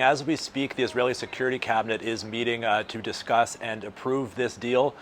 happening. As we speak, the Israeli Security Cabinet is meeting to discuss and approve this deal.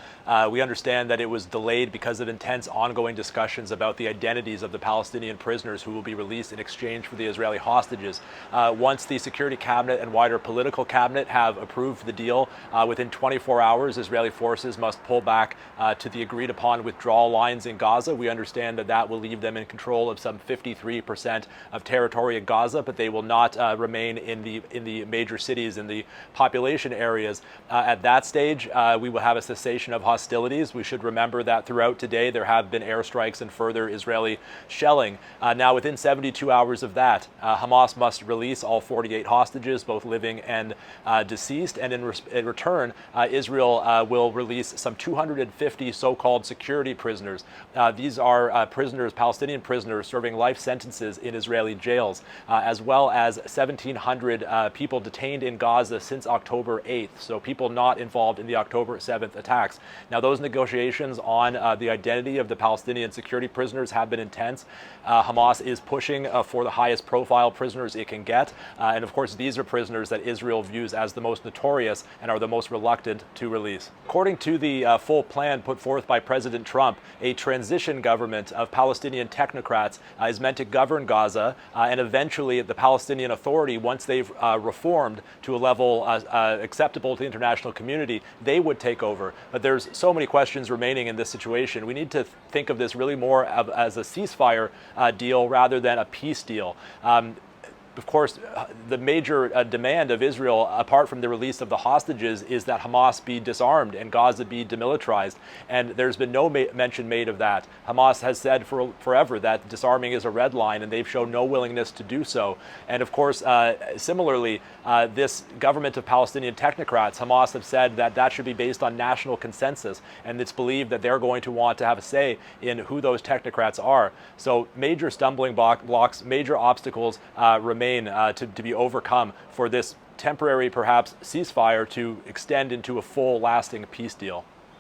We understand that it was delayed because of intense ongoing discussions about the identities of the Palestinian prisoners who will be released in exchange for the Israeli hostages. Once the Security Cabinet and wider political cabinet have approved the deal, within 24 hours, Israeli forces must pull back to the agreed upon withdrawal lines in Gaza. We understand that that will leave them in control of some 53% of territory in Gaza, but they will not remain in the major cities, in the population areas. At that stage, we will have a cessation of hostilities. We should remember that throughout today there have been airstrikes and further Israeli shelling. Now, within 72 hours of that, Hamas must release all 48 hostages, both living and deceased, and in return, Israel will release some 250 so-called security prisoners. These are prisoners, Palestinian prisoners, serving life sentences in Israeli jails, as well as 1,700 people detained in Gaza since October 8th, so people not involved in the October 7th attacks. Now, those negotiations on the identity of the Palestinian security prisoners have been intense. Hamas is pushing for the highest profile prisoners it can get, and of course these are prisoners that Israel views as the most notorious and are the most reluctant to release. According to the full plan put forth by President Trump, a transition government of Palestinian technocrats is meant to govern Gaza, and eventually the Palestinian Authority, once they've reformed to a level acceptable to the international community, they would take over. But there's so many questions remaining in this situation. We need to think of this really more as a ceasefire deal rather than a peace deal. Of course, the major demand of Israel, apart from the release of the hostages, is that Hamas be disarmed and Gaza be demilitarized. And there's been no mention made of that. Hamas has said forever that disarming is a red line, and they've shown no willingness to do so. And of course, similarly, this government of Palestinian technocrats, Hamas, have said that that should be based on national consensus. And it's believed that they're going to want to have a say in who those technocrats are. So major stumbling blocks, major obstacles remain to be overcome for this temporary, perhaps, ceasefire to extend into a full, lasting peace deal.